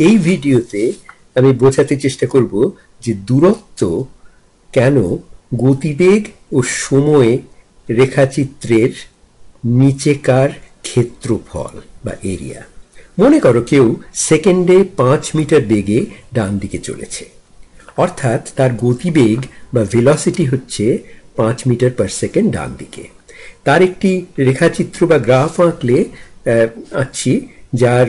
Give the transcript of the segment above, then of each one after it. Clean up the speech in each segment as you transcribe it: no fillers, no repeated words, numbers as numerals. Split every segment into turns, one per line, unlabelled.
এই ভিডিওতে আমি বোঝাতে চেষ্টা করব যে দূরত্ব কেন গতিবেগ ও সময় রেখাচিত্রের নিচেকার ক্ষেত্রফল বা এরিয়া। মনে করো কেউ সেকেন্ডে 5 মিটার বেগে ডান দিকে চলেছে, অর্থাৎ তার গতিবেগ বা ভেলোসিটি হচ্ছে 5 মিটার পার সেকেন্ড ডান দিকে। তার একটি রেখাচিত্র বা গ্রাফ আঁকছি যার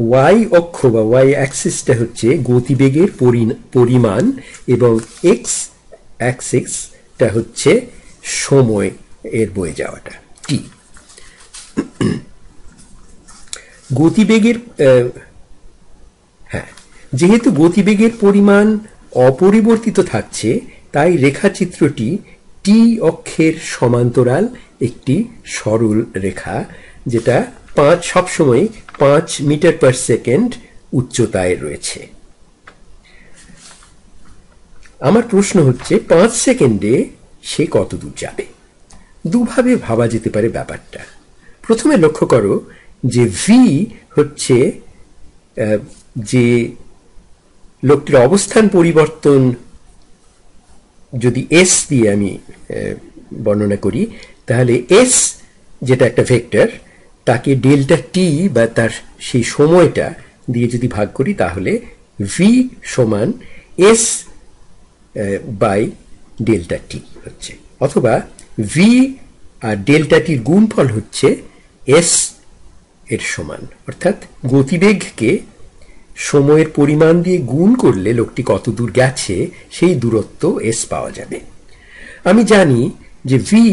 ওয়াই অক্ষ বা ওয়াই অ্যাক্সিসটা হচ্ছে গতিবেগের পরিমাণ এবং এক্স অ্যাক্সিসটা হচ্ছে সময় এর বয়ে যাওয়াটা টি। গতিবেগের যেহেতু গতিবেগের পরিমাণ অপরিবর্তিত থাকছে, তাই রেখাচিত্রটি টি অক্ষের সমান্তরাল একটি সরল রেখা, যেটা সবসময় 5 মিটার পার সেকেন্ড উচ্চতায় রয়েছে। আমার প্রশ্ন হচ্ছে 5 সেকেন্ডে সে কত দূর যাবে? দুভাবে ভাবা যেতে পারে ব্যাপারটা। প্রথমে লক্ষ্য করো যে ভি হচ্ছে যে লোকটির অবস্থান পরিবর্তন, যদি এস দিয়ে আমি বর্ণনা করি, তাহলে এস যেটা একটা ভেক্টর, তাকে ডেল্টা টি বা তার সেই সময়টা দিয়ে যদি ভাগ করি, তাহলে ভি সমান এস বাই ডেল্টা টি হচ্ছে, অথবা ভি আর ডেল্টা টির গুণফল হচ্ছে এস এর সমান। অর্থাৎ গতিবেগকে সময়ের পরিমাণ দিয়ে গুণ করলে লোকটি কত দূর গেছে সেই দূরত্ব এস পাওয়া যাবে। আমি জানি যে ভি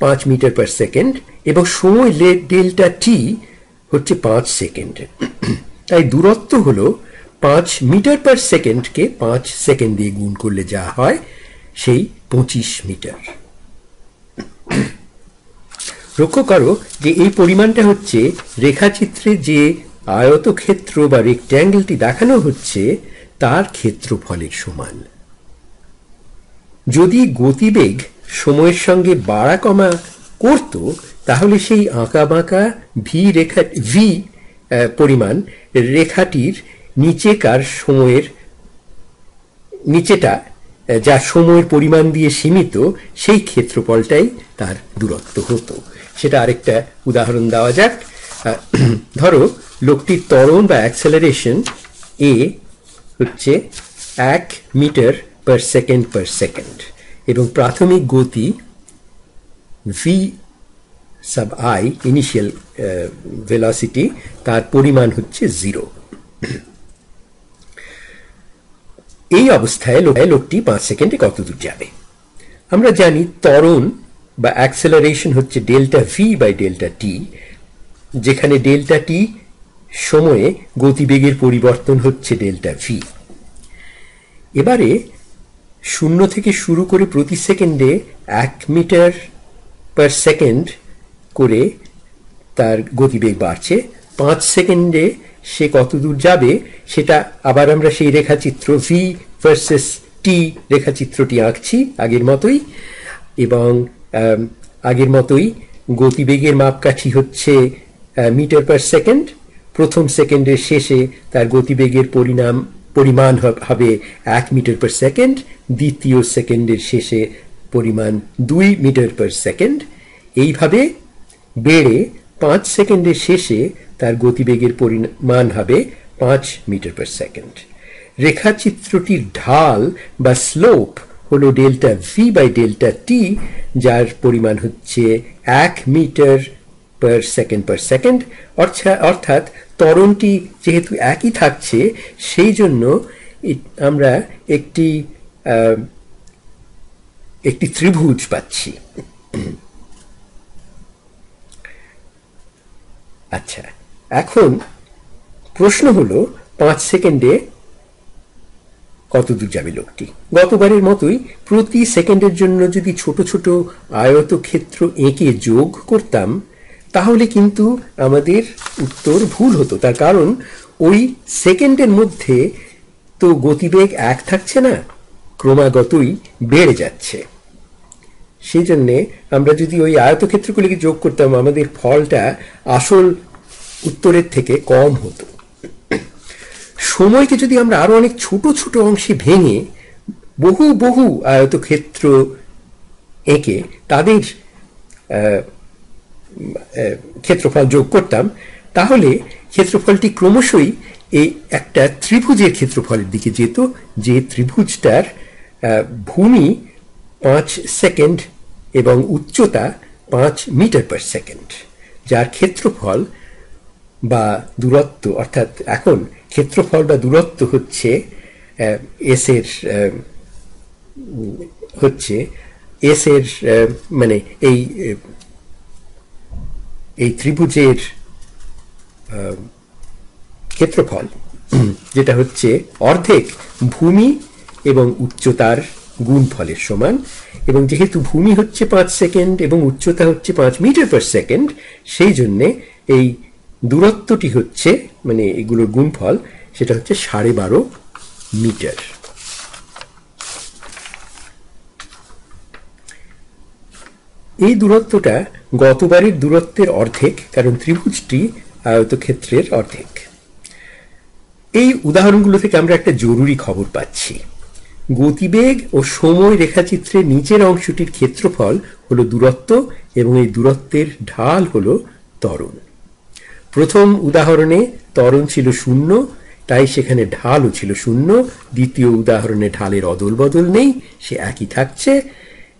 5 মিটার পার সেকেন্ড এবং সময় ডেল্টা টি হচ্ছে 5 সেকেন্ড। তাই দূরত্ব হলো 5 মিটার পার সেকেন্ডকে 5 সেকেন্ড দিয়ে গুণ করলে যা হয় সেই 25 মিটার। লক্ষ্য করো যে এই পরিমাণটা হচ্ছে রেখাচিত্রে যে আয়তক্ষেত্র বা রেক্ট্যাঙ্গেলটি দেখানো হচ্ছে তার ক্ষেত্রফলের সমান। যদি গতিবেগ সময়ের সঙ্গে বাড়া কমা করত, তাহলে সেই আঁকা বাঁকা ভি পরিমাণ রেখাটির নিচেকার সময়ের নিচেটা যা সময়ের পরিমাণ দিয়ে সীমিত, সেই ক্ষেত্রফলটাই তার দূরত্ব হতো। সেটা আরেকটা উদাহরণ দেওয়া যাক। ধরো লোকটির ত্বরণ বা অ্যাক্সেলারেশন এ হচ্ছে 1 মিটার পার সেকেন্ড এবং প্রাথমিক গতি V sub I, initial velocity, তার পরিমাণ হচ্ছে 0। এই অবস্থায় লোকটি 5 সেকেন্ডে কত দূর যাবে? আমরা জানি ত্বরণ বা অ্যাক্সেলারেশন হচ্ছে ডেল্টা ভি বাই ডেল্টা টি, যেখানে ডেল্টা টি সময়ে গতিবেগের পরিবর্তন হচ্ছে ডেল্টা ভি। এবারে 0 থেকে শুরু করে প্রতি সেকেন্ডে 1 মিটার পার সেকেন্ড করে তার গতিবেগ বাড়ছে। 5 সেকেন্ডে সে কত দূর যাবে সেটা আবার আমরা সেই রেখাচিত্র ভি ভার্সেস টি রেখাচিত্রটি আঁকছি আগের মতোই, এবং আগের মতোই গতিবেগের মাপকাঠি হচ্ছে মিটার পার সেকেন্ড। প্রথম সেকেন্ডের শেষে তার গতিবেগের পরিমাণ হবে 1 মিটার পার সেকেন্ড, দ্বিতীয় সেকেন্ডের শেষে পরিমাণ 2 মিটার পার সেকেন্ড। এইভাবে বেড়ে 5 সেকেন্ডের শেষে তার গতিবেগের পরিমাণ হবে 5 মিটার পার সেকেন্ড। রেখাচিত্রটির ঢাল বা স্লোপ হলো ডেল্টা ভি বাই ডেল্টা টি, যার পরিমাণ হচ্ছে 1 মিটার পার সেকেন্ড। অর্থাৎ ত্বরণটি যেহেতু একই থাকছে, সেই জন্য আমরা একটি ত্রিভুজ পাচ্ছি। আচ্ছা, এখন প্রশ্ন হলো 5 সেকেন্ডে কত দূর যাবে লোকটি? গতবারের মতোই প্রতি সেকেন্ডের জন্য যদি ছোট ছোট আয়তক্ষেত্র এঁকে যোগ করতাম, তাহলে কিন্তু আমাদের উত্তর ভুল হতো। তার কারণ ওই সেকেন্ডের মধ্যে তো গতিবেগ এক থাকছে না, ক্রমাগতই বেড়ে যাচ্ছে। সেই জন্যে আমরা যদি ওই আয়তক্ষেত্রগুলিকে যোগ করতাম, আমাদের ফলটা আসল উত্তরের থেকে কম হতো। সময়কে যদি আমরা আরো অনেক ছোট ছোট অংশে ভেঙে বহু বহু আয়তক্ষেত্র এঁকে তাদের ক্ষেত্রফল যোগ করতাম, তাহলে ক্ষেত্রফলটি ক্রমশই এই একটা ত্রিভুজের ক্ষেত্রফলের দিকে যেত, যে ত্রিভুজটার ভূমি 5 সেকেন্ড এবং উচ্চতা 5 মিটার পার সেকেন্ড, যার ক্ষেত্রফল বা দূরত্ব, অর্থাৎ এখন ক্ষেত্রফল বা দূরত্ব হচ্ছে এস এর মানে এই ত্রিভুজের ক্ষেত্রফল, যেটা হচ্ছে অর্ধেক ভূমি এবং উচ্চতার গুণফলের সমান। এবং যেহেতু ভূমি হচ্ছে 5 সেকেন্ড এবং উচ্চতা হচ্ছে 5 মিটার পার সেকেন্ড, সেই জন্যে এই দূরত্বটি হচ্ছে, মানে এগুলোর গুণফল, সেটা হচ্ছে 12.5 মিটার। এই দূরত্বটা গতবারের দূরত্বের অর্ধেক, কারণ ত্রিভুজটি আয়তক্ষেত্রের অর্ধেক। এই উদাহরণগুলো থেকে আমরা একটা জরুরি খবর পাচ্ছি। গতিবেগ ও সময় রেখাচিত্রের নিচের অংশটির ক্ষেত্রফল হলো দূরত্ব এবং এই দূরত্বের ঢাল হলো ত্বরণ। প্রথম উদাহরণে ত্বরণ ছিল 0, তাই সেখানে ঢালও ছিল 0। দ্বিতীয় উদাহরণে ঢালের অদল বদল নেই, সে একই থাকছে,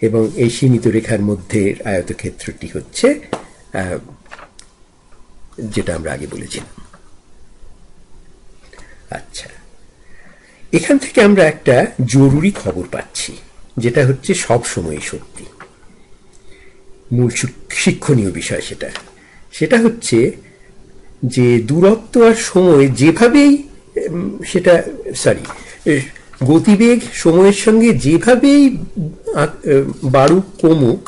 এবং এই সীমিত রেখার মধ্যে আয়তক্ষেত্রটি হচ্ছে যেটা আমরা আগে বলেছিলাম। আচ্ছা, এখান থেকে আমরা একটা জরুরি খবর পাচ্ছি, যেটা হচ্ছে সব সময় সত্যি, মূল শিক্ষণীয় বিষয়। সেটা হচ্ছে যে দূরত্ব আর সময় যেভাবেই গতিবেগ সময়ের সঙ্গে যেভাবেই বাড়ুক কমুক,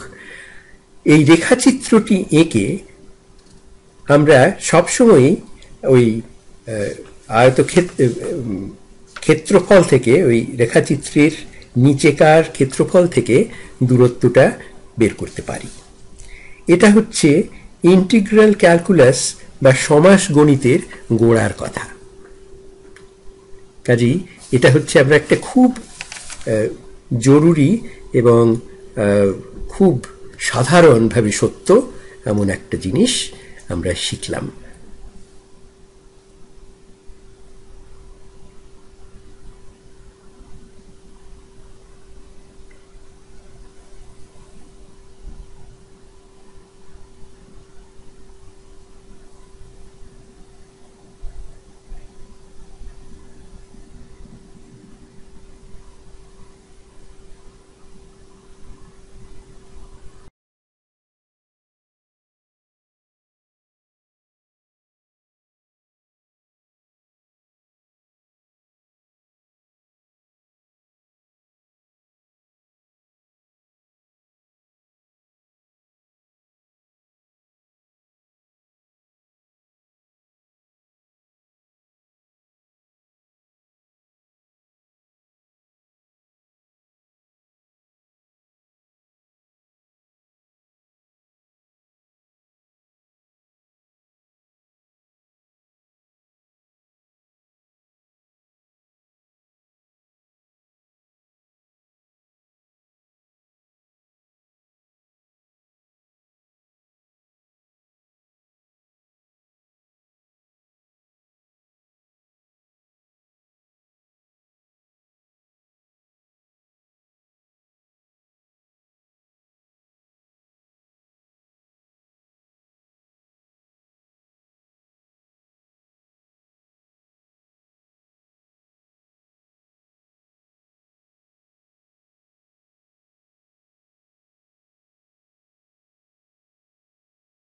এই রেখাচিত্রটি এঁকে আমরা সবসময় ওই ক্ষেত্রফল থেকে, ওই রেখাচিত্রের নিচেকার ক্ষেত্রফল থেকে দূরত্বটা বের করতে পারি। এটা হচ্ছে ইন্টিগ্রাল ক্যালকুলাস বা সমাস গণিতের গোড়ার কথা। কাজেই এটা হচ্ছে আমরা একটা খুব জরুরি এবং খুব সাধারণভাবে সত্য এমন একটা জিনিস আমরা শিখলাম।